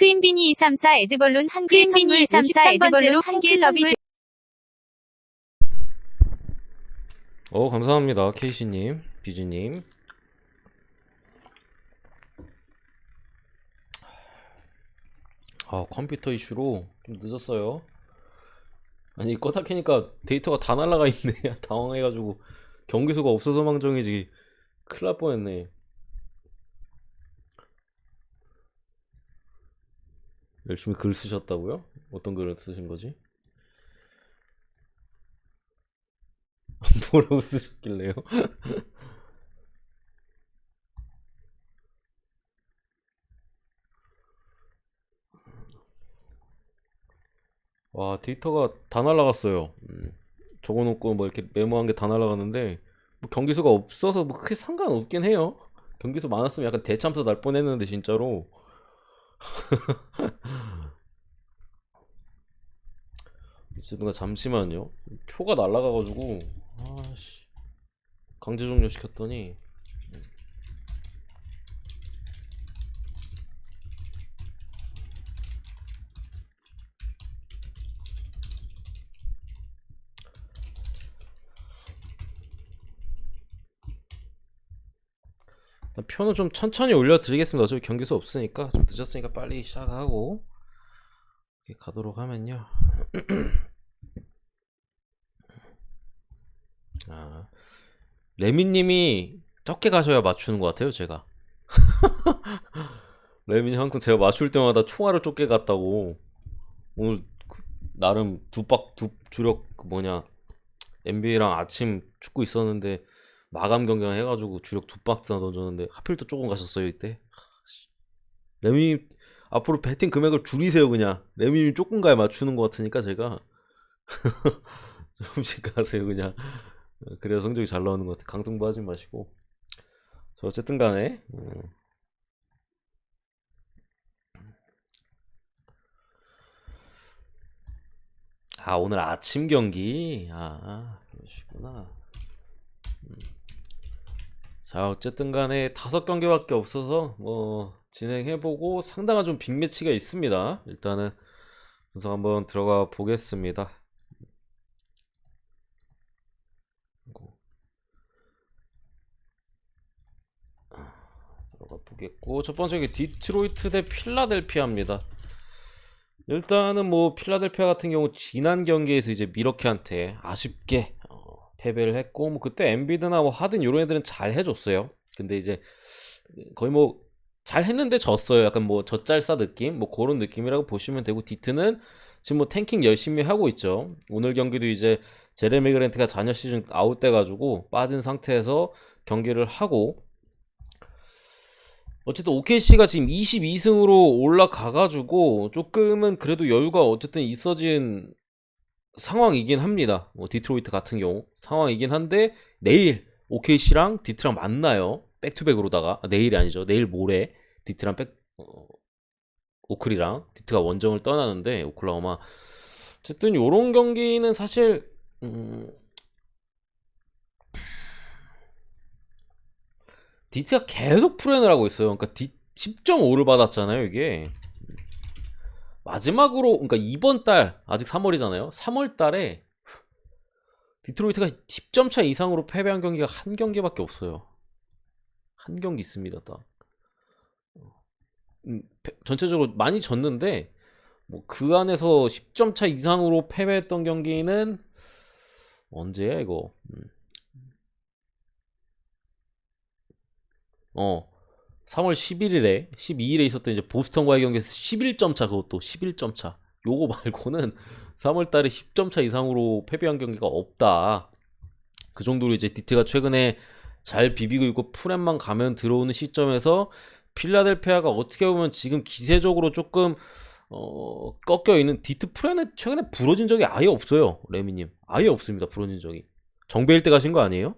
크림비니 234 에드벌룬 한개 선물 234 에드벌룬 한개 선물. 감사합니다. 케이시님, 비즈님. 컴퓨터 이슈로 좀 늦었어요. 아니, 껐다 켜니까 데이터가 다 날라가 있네. 당황해가지고 경기수가 없어서 망정이지. 큰일 날 뻔했네. 열심히 글 쓰셨다고요? 어떤 글을 쓰신 거지? 뭐라고 쓰셨길래요? 와, 데이터가 다 날라갔어요. 적어놓고 뭐 이렇게 메모한 게 다 날라갔는데, 뭐 경기수가 없어서 뭐 크게 상관없긴 해요. 경기수 많았으면 약간 대참사 날 뻔했는데 진짜로. 어쨌든 잠시만요. 표가 날라가가지고 아씨, 강제 종료 시켰더니 일단 표는 좀 천천히 올려드리겠습니다. 어차피 경기수 없으니까 좀 늦었으니까 빨리 시작하고 이렇게 가도록 하면요. 레미님이 적게 가셔야 맞추는 것 같아요, 제가. 레미님 항상 제가 맞출 때마다 총알을 좁게 갔다고. 오늘 나름 주력 NBA랑 아침 축구 있었는데 마감 경기랑 해가지고 주력 2박스나 던졌는데 하필 또 조금 가셨어요 이때. 레미님 앞으로 배팅 금액을 줄이세요. 그냥 레미님 조금 가야 맞추는 것 같으니까 제가 조금씩 가세요 그냥. 그래야 성적이 잘 나오는 것 같아. 강등부 하지 마시고. 저 어쨌든 간에 오늘 아침 경기. 그러시구나. 자, 어쨌든 간에 5경기밖에 없어서 뭐 진행해보고 상당한 좀 빅매치가 있습니다. 일단은 분석 한번 들어가 보겠습니다. 들어가 보겠고, 첫 번째 게 디트로이트 대 필라델피아입니다. 일단은 뭐 필라델피아 같은 경우 지난 경기에서 이제 미러키한테 아쉽게 패배를 했고, 뭐 그때 엠비드나 뭐 하든 이런 애들은 잘 해줬어요. 근데 이제 거의 뭐 잘 했는데 졌어요. 약간 뭐 젖잘싸 느낌, 뭐 그런 느낌이라고 보시면 되고, 디트는 지금 뭐 탱킹 열심히 하고 있죠. 오늘 경기도 이제 제레미 그랜트가 잔여 시즌 아웃돼가지고 빠진 상태에서 경기를 하고, 어쨌든 OKC가 지금 22승으로 올라가가지고 조금은 그래도 여유가 어쨌든 있어진 상황이긴 합니다. 뭐 디트로이트 같은 경우 상황이긴 한데, 내일 OKC랑 디트랑 만나요. 백투백으로다가. 내일이 아니죠. 내일 모레 디트랑 오클이랑 디트가 원정을 떠나는데, 오클라호마. 어쨌든 요런 경기는 사실 디트가 계속 프렌을 하고 있어요. 그러니까 10.5를 받았잖아요 이게. 마지막으로, 그러니까 이번 달, 아직 3월이잖아요. 3월 달에 디트로이트가 10점 차 이상으로 패배한 경기가 한 경기밖에 없어요. 한 경기 있습니다, 딱. 전체적으로 많이 졌는데, 뭐 그 안에서 10점 차 이상으로 패배했던 경기는 언제야, 이거? 3월 11일에, 12일에 있었던 이제 보스턴과의 경기에서 11점 차, 그것도 11점 차. 요거 말고는 3월 달에 10점 차 이상으로 패배한 경기가 없다. 그 정도로 이제 디트가 최근에 잘 비비고 있고, 프렘만 가면 들어오는 시점에서 필라델피아가 어떻게 보면 지금 기세적으로 조금 꺾여 있는, 디트 프렘은 최근에 부러진 적이 아예 없어요. 레미님 아예 없습니다. 부러진 적이. 정배일 때 가신 거 아니에요?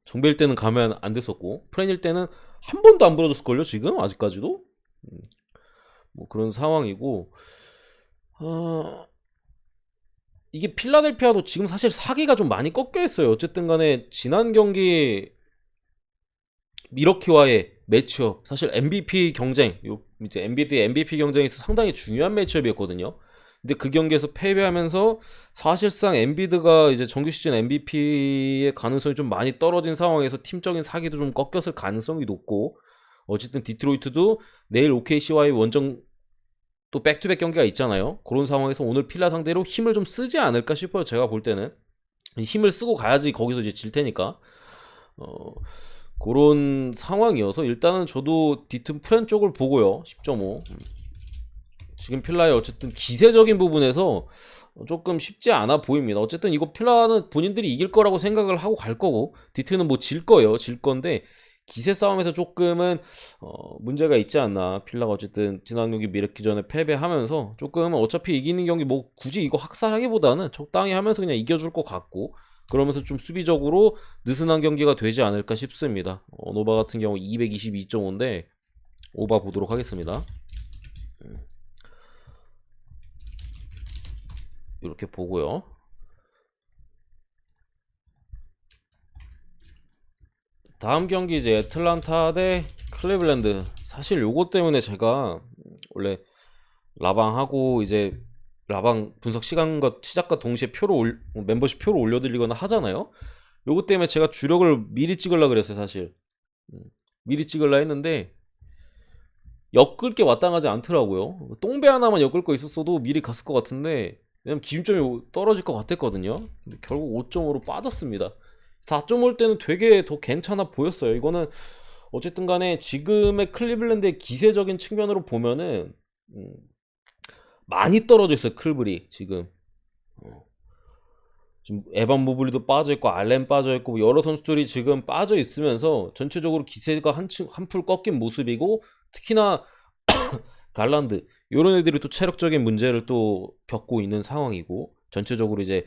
정배일 때는 가면 안 됐었고, 프렌일 때는 한 번도 안 부러졌을걸요 지금 아직까지도. 뭐 그런 상황이고, 이게 필라델피아도 지금 사실 사기가 좀 많이 꺾여 있어요. 어쨌든 간에 지난 경기 미러키와의 매치업, 사실 MVP 경쟁, 이제 엔비디의 MVP 경쟁에서 상당히 중요한 매치업이었거든요. 근데 그 경기에서 패배하면서 사실상 엔비드가 이제 정규 시즌 MVP의 가능성이 좀 많이 떨어진 상황에서 팀적인 사기도 좀 꺾였을 가능성이 높고, 어쨌든 디트로이트도 내일 OKC와의 원정 또 백투백 경기가 있잖아요. 그런 상황에서 오늘 필라 상대로 힘을 좀 쓰지 않을까 싶어요. 제가 볼 때는 힘을 쓰고 가야지 거기서 이제 질 테니까. 그런 상황이어서 일단은 저도 디튼 프렌 쪽을 보고요. 10.5. 지금 필라의 어쨌든 기세적인 부분에서 조금 쉽지 않아 보입니다. 어쨌든 이거 필라는 본인들이 이길 거라고 생각을 하고 갈 거고, 디트는 뭐 질 거예요. 질 건데 기세 싸움에서 조금은 문제가 있지 않나. 필라가 어쨌든 지난 경기 미랬기 전에 패배하면서 조금은 어차피 이기는 경기 뭐 굳이 이거 학살하기보다는 적당히 하면서 그냥 이겨줄 것 같고, 그러면서 좀 수비적으로 느슨한 경기가 되지 않을까 싶습니다. 노바 같은 경우 222.5인데 오바 보도록 하겠습니다. 이렇게 보고요. 다음 경기 이제 애틀란타 대 클리블랜드. 사실 요거 때문에 제가 원래 라방하고 이제 라방 분석 시작과 동시에 멤버십 표를 올려드리거나 하잖아요. 요거 때문에 제가 주력을 미리 찍으려 그랬어요. 사실 미리 찍으려 했는데 엮을 게 마땅하지 않더라고요. 똥배 하나만 엮을 거 있었어도 미리 갔을 것 같은데, 왜냐면 기준점이 떨어질 것 같았거든요. 근데 결국 5.5로 빠졌습니다. 4.5일 때는 되게 더 괜찮아 보였어요. 이거는 어쨌든 간에 지금의 클리블랜드의 기세적인 측면으로 보면은 많이 떨어져 있어요. 클블이 지금. 지금 에반 모블리도 빠져있고 알렌 빠져있고 뭐 여러 선수들이 지금 빠져있으면서 전체적으로 기세가 한풀 꺾인 모습이고, 특히나 갈란드 이런 애들이 또 체력적인 문제를 또 겪고 있는 상황이고, 전체적으로 이제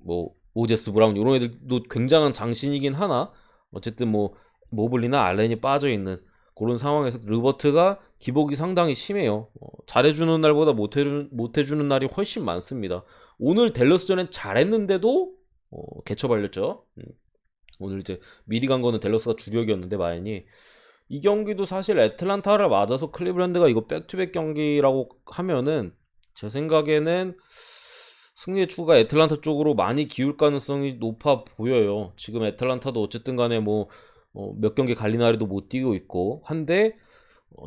뭐 오제스 브라운 이런 애들도 굉장한 장신이긴 하나 어쨌든 뭐 모블리나 알렌이 빠져있는 그런 상황에서 르버트가 기복이 상당히 심해요. 잘해주는 날보다 못해주는 날이 훨씬 많습니다. 오늘 댈러스전엔 잘했는데도 개처 발렸죠. 오늘 이제 미리 간 거는 댈러스가 주력이었는데 마인이 이 경기도 사실 애틀란타를 맞아서 클리블랜드가 이거 백투백 경기라고 하면은 제 생각에는 승리의 추구가 애틀란타 쪽으로 많이 기울 가능성이 높아 보여요. 지금 애틀란타도 어쨌든 간에 뭐 몇 경기 갈리나리도 못 뛰고 있고 한데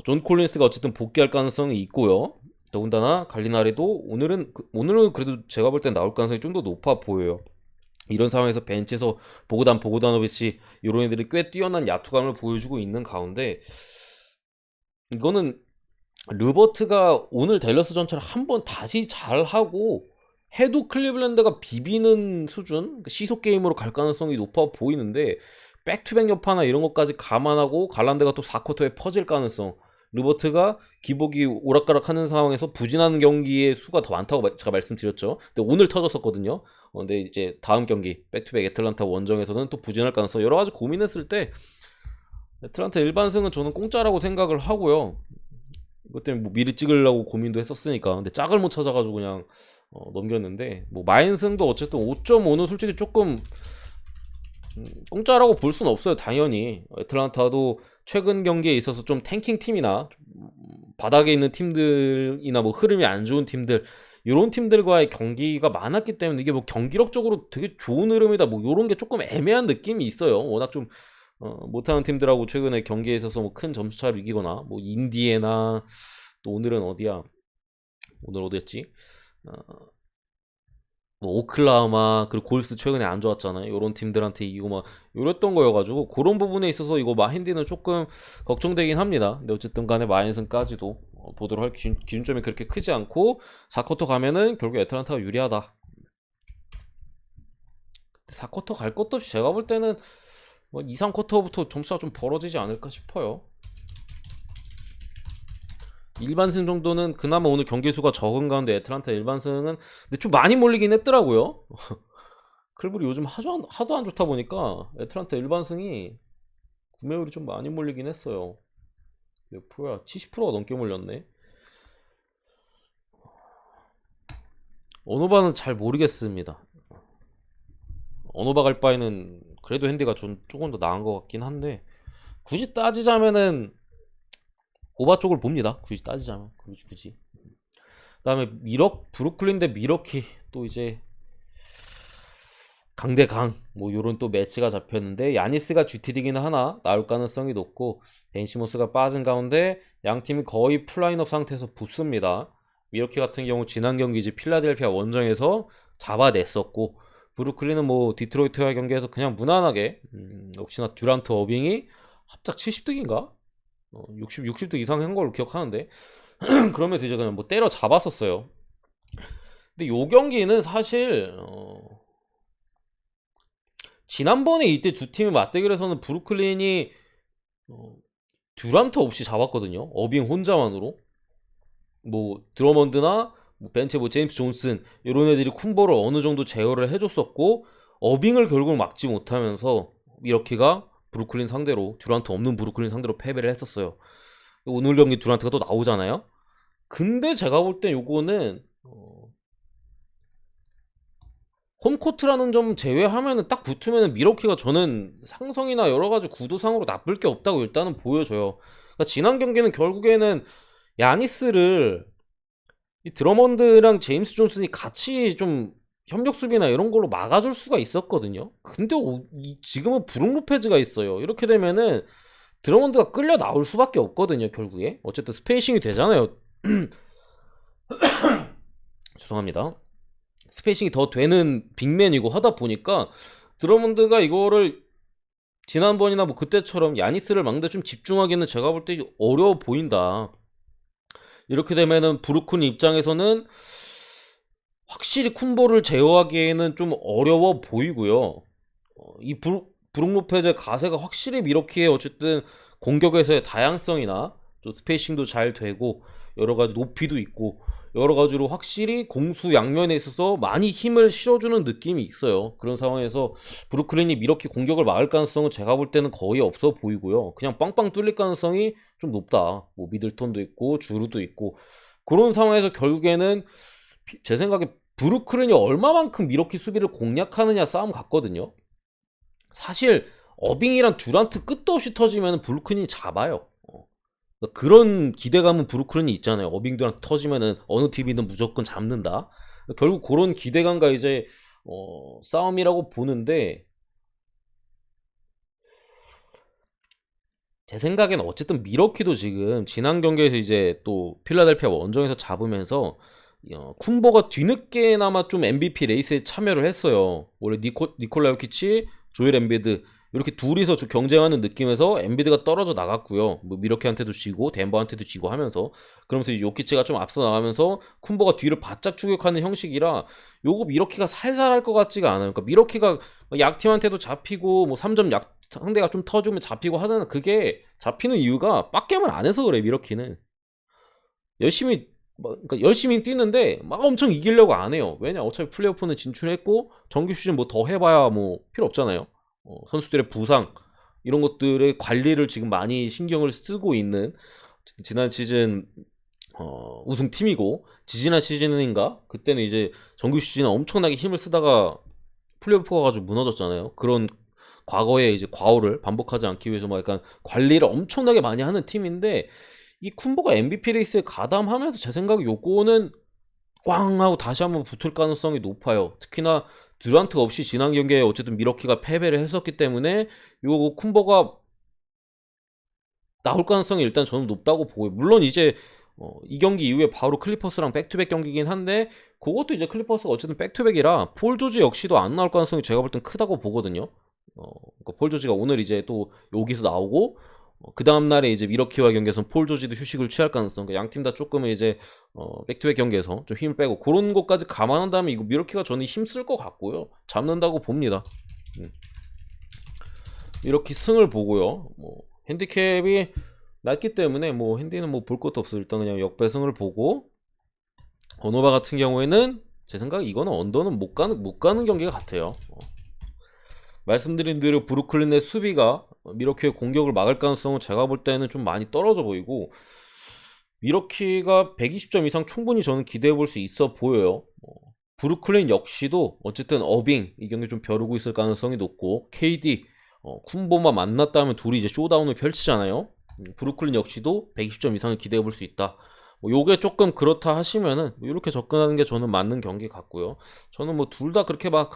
존 콜린스가 어쨌든 복귀할 가능성이 있고요. 더군다나 갈리나리도 오늘은 그래도 제가 볼 땐 나올 가능성이 좀 더 높아 보여요. 이런 상황에서 벤치에서 보고다노비치 이런 애들이 꽤 뛰어난 야투감을 보여주고 있는 가운데, 이거는 르버트가 오늘 댈러스 전차를 한번 다시 잘하고 해도 클리블랜드가 비비는 수준, 시속 게임으로 갈 가능성이 높아 보이는데, 백투백 여파나 이런 것까지 감안하고 갈란드가 또 4쿼터에 퍼질 가능성, 르버트가 기복이 오락가락하는 상황에서 부진하는 경기의 수가 더 많다고 제가 말씀드렸죠. 근데 오늘 터졌었거든요. 근데 이제 다음 경기 백투백 애틀란타 원정에서는 또 부진할 가능성, 여러 가지 고민했을 때 애틀란타 일반승은 저는 공짜라고 생각을 하고요. 이것 때문에 뭐 미리 찍으려고 고민도 했었으니까. 근데 짝을 못 찾아가지고 그냥 넘겼는데, 뭐 마인승도 어쨌든 5.5는 솔직히 조금 공짜라고 볼 수는 없어요. 당연히 애틀란타도 최근 경기에 있어서 좀 탱킹 팀이나 바닥에 있는 팀들이나 뭐 흐름이 안 좋은 팀들, 이런 팀들과의 경기가 많았기 때문에 이게 뭐 경기력적으로 되게 좋은 흐름이다 뭐 이런 게 조금 애매한 느낌이 있어요. 워낙 좀 못하는 팀들하고 최근에 경기에 있어서 뭐 큰 점수차로 이기거나, 뭐 인디애나, 또 오늘은 어디야? 오늘 어디였지? 뭐 오클라호마, 그리고 골스 최근에 안 좋았잖아요. 이런 팀들한테 이기고 막 이랬던 거여가지고 그런 부분에 있어서 이거 마힌디는 조금 걱정되긴 합니다. 근데 어쨌든 간에 마인슨까지도 보도록 할 기준점이 그렇게 크지 않고 4쿼터 가면은 결국 애틀란타가 유리하다. 4쿼터 갈 것도 없이 제가 볼 때는 뭐 2, 3쿼터부터 점수가 좀 벌어지지 않을까 싶어요. 일반승 정도는 그나마 오늘 경기 수가 적은 가운데 애틀란타 일반승은 근데 좀 많이 몰리긴 했더라고요. 클블이 요즘 하도 안 좋다 보니까 애틀란타 일반승이 구매율이 좀 많이 몰리긴 했어요. 몇 프로야? 70%가 넘게 몰렸네. 어노바는 잘 모르겠습니다. 어노바 갈 바에는 그래도 핸디가 조금 더 나은 것 같긴 한데, 굳이 따지자면은 오바 쪽을 봅니다. 굳이 따지자면. 굳이. 그다음에 브루클린 대 미러키 또 이제 강대 강 뭐 요런 또 매치가 잡혔는데 야니스가 GTD긴 하나 나올 가능성이 높고 벤시모스가 빠진 가운데 양 팀이 거의 풀라인업 상태에서 붙습니다. 미러키 같은 경우 지난 경기 이제 필라델피아 원정에서 잡아냈었고 브루클린은 뭐 디트로이트와의 경기에서 그냥 무난하게 역시나 듀란트 어빙이 합작 70득인가? 60득 이상 한 걸로 기억하는데 그러면서 이제 그냥 뭐 때려 잡았었어요. 근데 요 경기는 사실 지난번에 이때 두 팀이 맞대결 해서는 브루클린이 듀란트 없이 잡았거든요. 어빙 혼자만으로. 뭐 드러먼드나 뭐 벤체 뭐 제임스 존슨 이런 애들이 쿤보를 어느 정도 제어를 해줬었고 어빙을 결국 막지 못하면서 미러키가 브루클린 상대로 듀란트 없는 브루클린 상대로 패배를 했었어요. 오늘 경기 듀란트가 또 나오잖아요. 근데 제가 볼 땐 요거는 홈코트라는 점 제외하면은 딱 붙으면은 미러키가 저는 상성이나 여러 가지 구도상으로 나쁠 게 없다고 일단은 보여져요. 그러니까 지난 경기는 결국에는 야니스를 이 드러먼드랑 제임스 존슨이 같이 좀 협력 수비나 이런 걸로 막아줄 수가 있었거든요. 근데 지금은 브룩 로페즈가 있어요. 이렇게 되면은 드러먼드가 끌려 나올 수밖에 없거든요. 결국에 어쨌든 스페이싱이 되잖아요. 죄송합니다. 스페이싱이 더 되는 빅맨이고 하다 보니까 드러먼드가 이거를 지난번이나 뭐 그때처럼 야니스를 막는데 좀 집중하기는 제가 볼 때 어려워 보인다. 이렇게 되면은 브루클린 입장에서는 확실히 쿤보를 제어하기에는 좀 어려워 보이고요. 이 브룩 로페즈의 가세가 확실히 미러키의 어쨌든 공격에서의 다양성이나 또 스페이싱도 잘 되고 여러 가지 높이도 있고 여러 가지로 확실히 공수 양면에 있어서 많이 힘을 실어주는 느낌이 있어요. 그런 상황에서 브루클린이 미러키 공격을 막을 가능성은 제가 볼 때는 거의 없어 보이고요. 그냥 빵빵 뚫릴 가능성이 좀 높다. 뭐 미들턴도 있고 주루도 있고 그런 상황에서 결국에는 제 생각에 브루클린이 얼마만큼 미러키 수비를 공략하느냐 싸움 같거든요. 사실 어빙이랑 듀란트 끝도 없이 터지면 브루클린이 잡아요. 그런 기대감은 브루클린이 있잖아요. 어빙들한테 터지면은 어느 팀이든 무조건 잡는다. 결국 그런 기대감과 이제 싸움이라고 보는데 제 생각에는 어쨌든 미러키도 지금 지난 경기에서 이제 또 필라델피아 원정에서 잡으면서 쿤보가 뒤늦게나마 좀 MVP 레이스에 참여를 했어요. 원래 니콜라 요키치, 조엘 엠비드 이렇게 둘이서 경쟁하는 느낌에서 엠비드가 떨어져 나갔고요. 뭐 미러키한테도 지고 덴버한테도 지고 하면서 그러면서 요키치가 좀 앞서 나가면서 쿤보가 뒤를 바짝 추격하는 형식이라 요거 미러키가 살살 할 것 같지가 않아요. 그러니까 미러키가 약팀한테도 잡히고 뭐 3점 약 상대가 좀 터주면 잡히고 하잖아. 그게 잡히는 이유가 빡겜을 안 해서 그래. 미러키는 그러니까 열심히 뛰는데 막 엄청 이기려고 안 해요. 왜냐 어차피 플레이오프는 진출했고 정규 시즌 뭐 더 해봐야 뭐 필요 없잖아요. 선수들의 부상 이런 것들의 관리를 지금 많이 신경을 쓰고 있는 지난 시즌 우승팀이고 지지난 시즌인가 그때는 이제 정규 시즌에 엄청나게 힘을 쓰다가 플레이오프 가가지고 무너졌잖아요. 그런 과거의 이제 과오를 반복하지 않기 위해서 막 약간 관리를 엄청나게 많이 하는 팀인데 이 쿤보가 MVP 레이스에 가담하면서 제 생각에 요거는 꽝 하고 다시 한번 붙을 가능성이 높아요. 특히나 듀란트 없이 지난 경기에 어쨌든 미러키가 패배를 했었기 때문에 요거 쿤보가 나올 가능성이 일단 저는 높다고 보고요. 물론 이제 이 경기 이후에 바로 클리퍼스랑 백투백 경기긴 한데 그것도 이제 클리퍼스가 어쨌든 백투백이라 폴 조지 역시도 안 나올 가능성이 제가 볼 땐 크다고 보거든요. 그러니까 폴 조지가 오늘 이제 또 여기서 나오고 그 다음날에 이제 미러키와 경기에서 폴 조지도 휴식을 취할 가능성. 그러니까 양팀 다 조금은 이제 백투백 경기에서 좀 힘을 빼고 그런 것까지 감안한다면 이거 미러키가 저는 힘쓸 것 같고요. 잡는다고 봅니다. 미러키 승을 보고요. 뭐 핸디캡이 낮기 때문에 뭐 핸디는 뭐 볼 것도 없어. 일단 그냥 역배승을 보고 언어바 같은 경우에는 제 생각에 이거는 언더는 못 가는 경기가 같아요. 말씀드린 대로 브루클린의 수비가 미러키의 공격을 막을 가능성은 제가 볼 때는 좀 많이 떨어져 보이고 미러키가 120점 이상 충분히 저는 기대해 볼 수 있어 보여요. 브루클린 역시도 어쨌든 어빙 이 경기 좀 벼르고 있을 가능성이 높고 KD 쿤보만 만났다면 둘이 이제 쇼다운을 펼치잖아요. 브루클린 역시도 120점 이상을 기대해 볼 수 있다. 뭐 요게 조금 그렇다 하시면은 이렇게 접근하는 게 저는 맞는 경기 같고요. 저는 뭐 둘 다 그렇게 막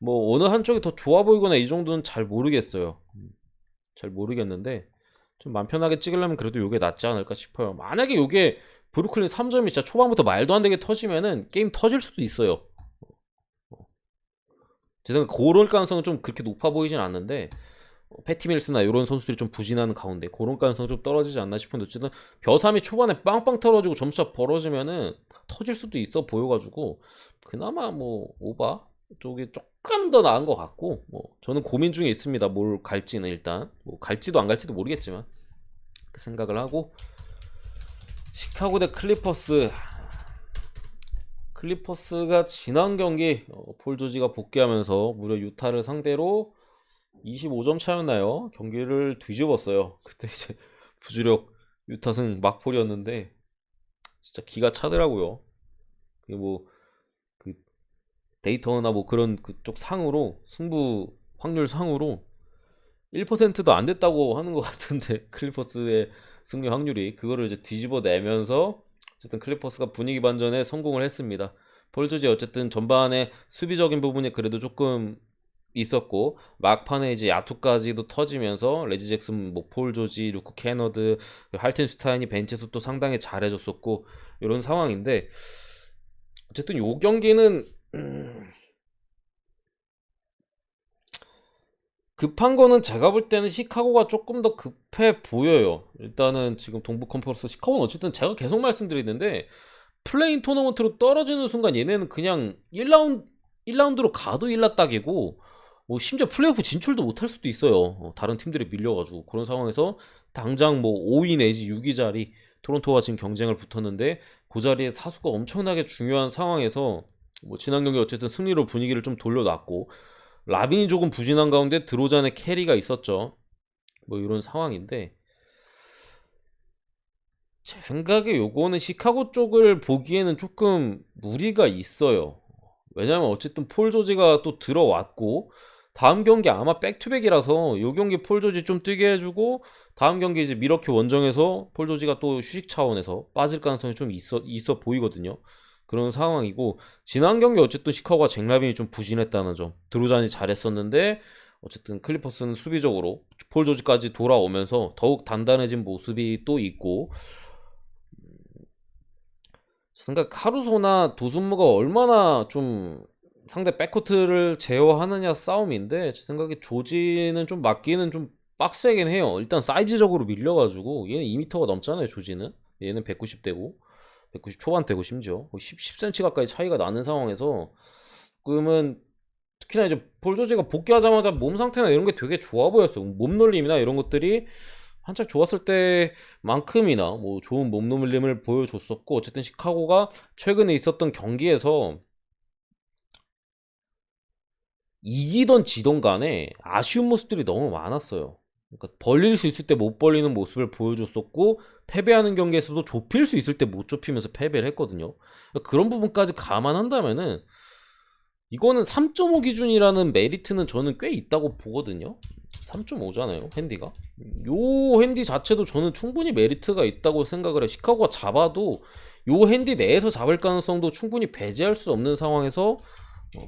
뭐 어느 한쪽이 더 좋아 보이거나 이 정도는 잘 모르겠어요. 잘 모르겠는데 좀 맘 편하게 찍으려면 그래도 요게 낫지 않을까 싶어요. 만약에 요게 브루클린 3점이 진짜 초반부터 말도 안 되게 터지면은 게임 터질 수도 있어요. 제 생각에 그럴 가능성은 좀 그렇게 높아 보이진 않는데 패티 밀스나 이런 선수들이 좀 부진하는 가운데 그런 가능성 좀 떨어지지 않나 싶은데 어쨌든 벼삼이 초반에 빵빵 털어지고 점수차 벌어지면은 터질 수도 있어 보여가지고 그나마 뭐 오바 쪽이 조금 더 나은 것 같고 뭐 저는 고민 중에 있습니다. 뭘 갈지는 일단 뭐 갈지도 안 갈지도 모르겠지만 그 생각을 하고 시카고 대 클리퍼스가 지난 경기 폴 조지가 복귀하면서 무려 유타를 상대로 25점 차였나요? 경기를 뒤집었어요. 그때 이제 부주력 유타승 막폴이었는데 진짜 기가 차더라고요. 그게 뭐그 데이터나 뭐 그런 그쪽 상으로 승부 확률 상으로 1%도 안 됐다고 하는 것 같은데 클리퍼스의 승리 확률이 그거를 이제 뒤집어 내면서 어쨌든 클리퍼스가 분위기 반전에 성공을 했습니다. 폴 조지 어쨌든 전반에 수비적인 부분이 그래도 조금 있었고 막판에 이제 야투까지도 터지면서 레지 잭슨, 뭐 폴 조지, 루크 캐너드, 할텐슈타인이 벤치에서 또 상당히 잘해줬었고 이런 상황인데 어쨌든 요 경기는 급한 거는 제가 볼 때는 시카고가 조금 더 급해 보여요. 일단은 지금 동부 컨퍼런스 시카고는 어쨌든 제가 계속 말씀드리는데 플레인 토너먼트로 떨어지는 순간 얘네는 그냥 1라운드로 가도 1라딱이고 뭐 심지어 플레이오프 진출도 못할 수도 있어요. 다른 팀들이 밀려가지고 그런 상황에서 당장 뭐 5위 내지 6위 자리 토론토와 지금 경쟁을 붙었는데 그 자리에 사수가 엄청나게 중요한 상황에서 뭐 지난 경기 어쨌든 승리로 분위기를 좀 돌려놨고 라빈이 조금 부진한 가운데 드로잔의 캐리가 있었죠. 뭐 이런 상황인데 제 생각에 요거는 시카고 쪽을 보기에는 조금 무리가 있어요. 왜냐면 어쨌든 폴 조지가 또 들어왔고 다음 경기 아마 백투백이라서 요 경기 폴 조지 좀 뛰게 해주고 다음 경기 이제 미러키 원정에서 폴 조지가 또 휴식 차원에서 빠질 가능성이 좀 있어 보이거든요. 그런 상황이고 지난 경기 어쨌든 시카고가 잭 라빈이 좀 부진했다는 점 드루잔이 잘했었는데 어쨌든 클리퍼스는 수비적으로 폴 조지까지 돌아오면서 더욱 단단해진 모습이 또 있고 생각 카루소나 도순무가 얼마나 좀 상대 백코트를 제어하느냐 싸움인데 제 생각에 조지는 좀 맞기는 좀 빡세긴 해요. 일단 사이즈적으로 밀려가지고 얘는 2m가 넘잖아요. 조지는 얘는 190대고 190 초반대고 심지어 10cm 가까이 차이가 나는 상황에서 그러면 특히나 이제 볼 조지가 복귀하자마자 몸 상태나 이런 게 되게 좋아 보였어요. 몸놀림이나 이런 것들이 한창 좋았을 때만큼이나 뭐 좋은 몸놀림을 보여줬었고 어쨌든 시카고가 최근에 있었던 경기에서 이기던 지던 간에 아쉬운 모습들이 너무 많았어요. 그러니까 벌릴 수 있을 때 못 벌리는 모습을 보여줬었고 패배하는 경기에서도 좁힐 수 있을 때 못 좁히면서 패배를 했거든요. 그러니까 그런 부분까지 감안한다면은 이거는 3.5 기준이라는 메리트는 저는 꽤 있다고 보거든요. 3.5잖아요 핸디가. 요 핸디 자체도 저는 충분히 메리트가 있다고 생각을 해요. 시카고가 잡아도 요 핸디 내에서 잡을 가능성도 충분히 배제할 수 없는 상황에서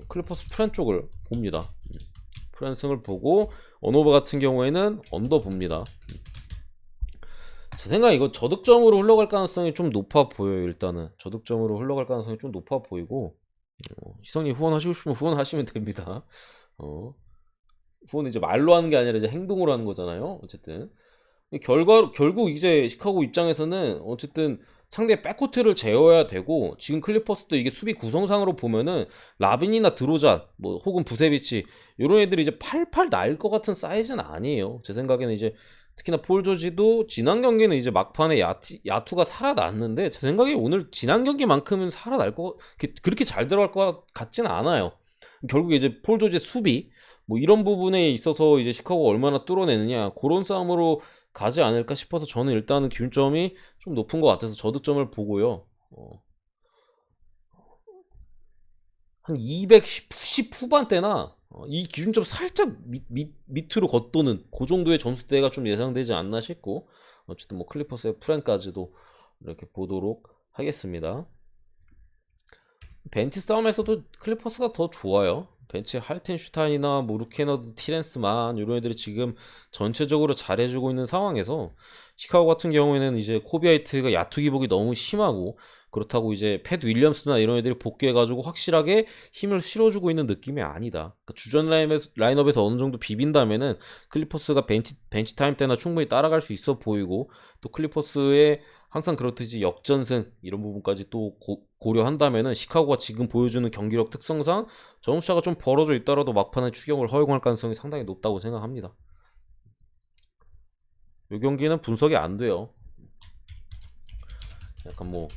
클리퍼스 프랜 쪽을 봅니다. 프랜 승을 보고 언오버 같은 경우에는 언더 봅니다. 제 생각에 이거 저득점으로 흘러갈 가능성이 좀 높아 보여요. 일단은 저득점으로 흘러갈 가능성이 좀 높아 보이고 희성님 후원하시고 싶으면 후원하시면 됩니다. 후원은 이제 말로 하는 게 아니라 이제 행동으로 하는 거잖아요. 어쨌든 결국 이제 시카고 입장에서는 어쨌든 상대 백코트를 제어해야 되고 지금 클리퍼스도 이게 수비 구성상으로 보면은 라빈이나 드로잔 뭐 혹은 부세비치 이런 애들이 이제 팔팔 날 것 같은 사이즈는 아니에요. 제 생각에는 이제 특히나 폴 조지도 지난 경기는 이제 막판에 야투가 살아났는데 제 생각에 오늘 지난 경기만큼은 살아날 거 그렇게 잘 들어갈 것 같지는 않아요. 결국에 이제 폴 조지의 수비 뭐 이런 부분에 있어서 이제 시카고가 얼마나 뚫어내느냐 그런 싸움으로 가지 않을까 싶어서 저는 일단은 기준점이 좀 높은 것 같아서 저득점을 보고요. 한 210 후반대나 이 기준점 살짝 밑으로 겉도는 그 정도의 점수대가 좀 예상되지 않나 싶고 어쨌든 뭐 클리퍼스의 프렌까지도 이렇게 보도록 하겠습니다. 벤치 싸움에서도 클리퍼스가 더 좋아요. 벤치 할텐슈타인이나 뭐 루케너드, 티렌스만 이런 애들이 지금 전체적으로 잘해주고 있는 상황에서 시카고 같은 경우에는 이제 코비 화이트가 야투 기복이 너무 심하고 그렇다고 이제 팻 윌리엄스나 이런 애들이 복귀해가지고 확실하게 힘을 실어주고 있는 느낌이 아니다. 그러니까 주전 라인업에서 어느 정도 비빈다면은 클리퍼스가 벤치 타임 때나 충분히 따라갈 수 있어 보이고 또 클리퍼스의 항상 그렇듯이 역전승 이런 부분까지 또 고려한다면은 시카고가 지금 보여주는 경기력 특성상 점수차가 좀 벌어져 있더라도 막판에 추격을 허용할 가능성이 상당히 높다고 생각합니다. 이 경기는 분석이 안 돼요. 약간 뭐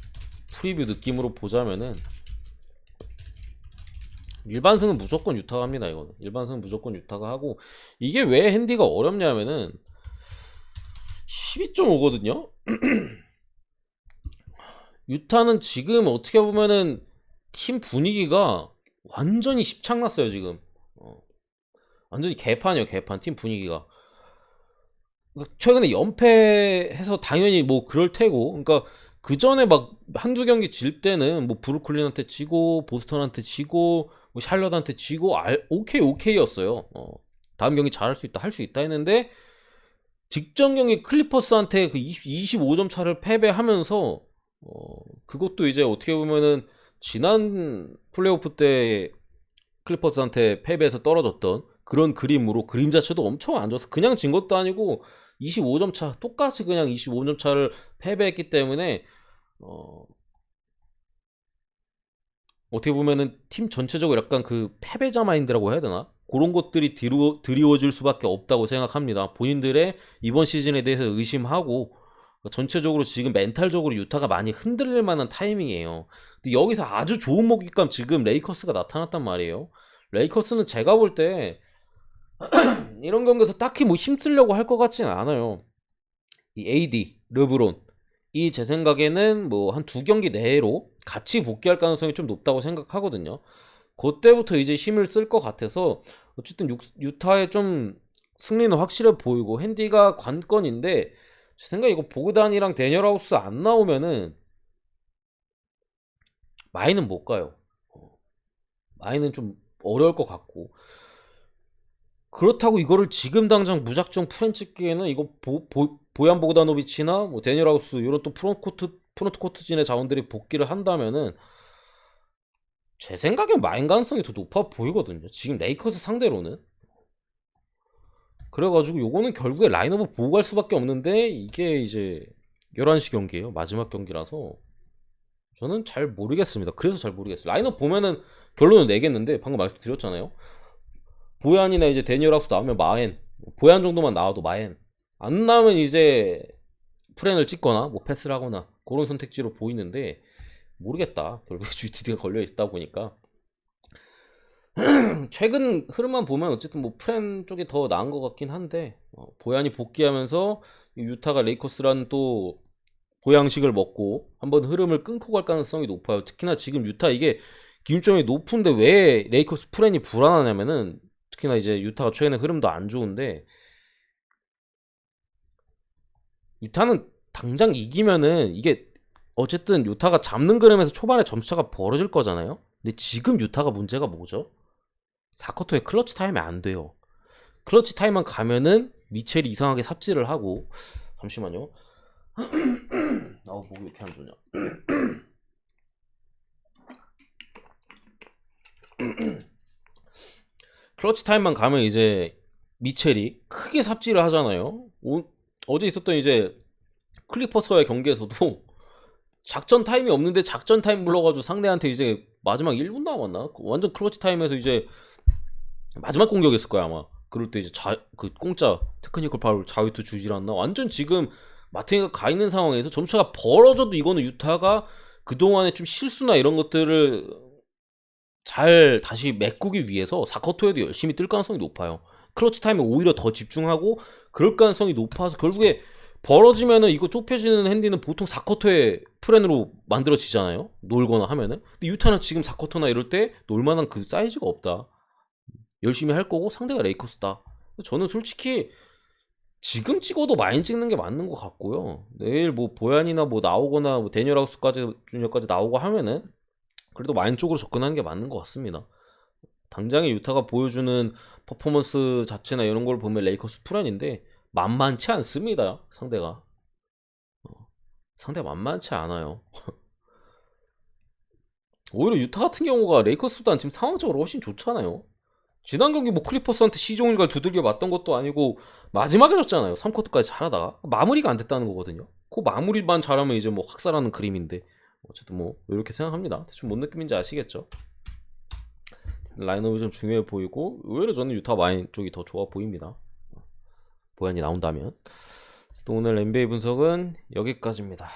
프리뷰 느낌으로 보자면은 일반승은 무조건 유타가 합니다. 이거는 일반승은 무조건 유타가 하고 이게 왜 핸디가 어렵냐면은 12.5거든요. 유타는 지금 어떻게 보면은 팀 분위기가 완전히 십창났어요 지금. 완전히 개판이에요 개판 팀 분위기가. 최근에 연패해서 당연히 뭐 그럴 테고 그러니까 그 전에 막 한두 경기 질 때는 뭐 브루클린한테 지고 보스턴한테 지고 뭐 샬럿한테 지고 오케이였어요. 다음 경기 잘할 수 있다 할 수 있다 했는데 직전 경기 클리퍼스한테 그 25점 차를 패배하면서 그것도 이제 어떻게 보면은 지난 플레이오프 때 클리퍼스한테 패배해서 떨어졌던 그런 그림 자체도 엄청 안 좋아서 그냥 진 것도 아니고 25점 차 똑같이 그냥 25점 차를 패배했기 때문에 어떻게 보면은 팀 전체적으로 약간 그 패배자 마인드라고 해야 되나? 그런 것들이 드리워질 수밖에 없다고 생각합니다. 본인들의 이번 시즌에 대해서 의심하고 전체적으로 지금 멘탈적으로 유타가 많이 흔들릴 만한 타이밍이에요. 근데 여기서 아주 좋은 먹잇감 지금 레이커스가 나타났단 말이에요. 레이커스는 제가 볼 때 이런 경기에서 딱히 뭐 힘쓰려고 할 것 같지는 않아요. 이 AD, 르브론 이 제 생각에는 뭐 한 2경기 내로 같이 복귀할 가능성이 좀 높다고 생각하거든요. 그때부터 이제 힘을 쓸 것 같아서 어쨌든 유타의 좀 승리는 확실해 보이고 핸디가 관건인데 제 생각에 이거 보그단이랑 데니얼 하우스 안 나오면은 마이는 못 가요. 마이는 좀 어려울 것 같고 그렇다고 이거를 지금 당장 무작정 프렌 찍기에는 이거 보얀 보그다노비치나 뭐 데니얼 하우스 이런 또 프론트 코트진의 자원들이 복귀를 한다면은 제 생각엔 마인 가능성이 더 높아 보이거든요. 지금 레이커스 상대로는. 그래가지고 요거는 결국에 라인업을 보고 갈 수밖에 없는데 이게 이제 11시 경기예요. 마지막 경기라서 저는 잘 모르겠습니다. 그래서 잘 모르겠어요. 라인업 보면은 결론은 내겠는데 방금 말씀드렸잖아요. 보얀이나 이제 데니얼 하우스 나오면 마엔, 보얀 정도만 나와도 마엔, 안 나오면 이제 프렌을 찍거나 뭐 패스를 하거나 그런 선택지로 보이는데 모르겠다. 결국에 GTD가 걸려 있다 보니까 최근 흐름만 보면 어쨌든 뭐 프렌 쪽이 더 나은 것 같긴 한데 보얀이 복귀하면서 유타가 레이커스라는 또 보양식을 먹고 한번 흐름을 끊고 갈 가능성이 높아요. 특히나 지금 유타 이게 기준점이 높은데 왜 레이커스 프렌이 불안하냐면은 특히나 이제 유타가 최근에 흐름도 안 좋은데 유타는 당장 이기면은 이게 어쨌든 유타가 잡는 그림에서 초반에 점수차가 벌어질 거잖아요. 근데 지금 유타가 문제가 뭐죠? 4쿼터에 클러치 타임이 안 돼요. 클러치 타임만 가면은 미첼이 이상하게 삽질을 하고 잠시만요. 목이 왜 이렇게 안 좋냐? 클러치 타임만 가면 이제 미첼이 크게 삽질을 하잖아요. 어제 있었던 이제 클리퍼스와의 경기에서도 작전 타임이 없는데 작전 타임 불러가지고 상대한테 이제 마지막 1분 남았나? 완전 클러치 타임에서 이제 마지막 공격이었을 거야 아마. 그럴 때 이제 그 공짜 테크니컬 파울 자유투 주질 않나? 완전 지금 마테니가 가 있는 상황에서 점수차가 벌어져도 이거는 유타가 그동안에 좀 실수나 이런 것들을 잘 다시 메꾸기 위해서 4쿼터에도 열심히 뜰 가능성이 높아요. 클러치 타임에 오히려 더 집중하고 그럴 가능성이 높아서 결국에 벌어지면은 이거 좁혀지는 핸디는 보통 4쿼터에 프렌으로 만들어지잖아요. 놀거나 하면은. 근데 유타는 지금 4쿼터나 이럴 때 놀만한 그 사이즈가 없다. 열심히 할 거고 상대가 레이커스다. 저는 솔직히 지금 찍어도 많이 찍는 게 맞는 것 같고요. 내일 뭐 보얀이나 뭐 나오거나 뭐 데니얼 하우스까지 주니어까지 나오고 하면은 그래도 마인 쪽으로 접근하는 게 맞는 것 같습니다. 당장의 유타가 보여주는 퍼포먼스 자체나 이런 걸 보면 레이커스 풀안인데 만만치 않습니다. 상대가 만만치 않아요. 오히려 유타 같은 경우가 레이커스보다는 지금 상황적으로 훨씬 좋잖아요. 지난 경기 뭐 클리퍼스한테 시종일관 두들겨 맞던 것도 아니고 마지막에 졌잖아요. 3쿼터까지 잘하다가 마무리가 안 됐다는 거거든요. 그 마무리만 잘하면 이제 뭐 확살하는 그림인데 어쨌든 뭐 이렇게 생각합니다. 대충 뭔 느낌인지 아시겠죠? 라인업이 좀 중요해 보이고 의외로 저는 유타 마인 쪽이 더 좋아 보입니다. 보안이 나온다면. 오늘 NBA 분석은 여기까지입니다.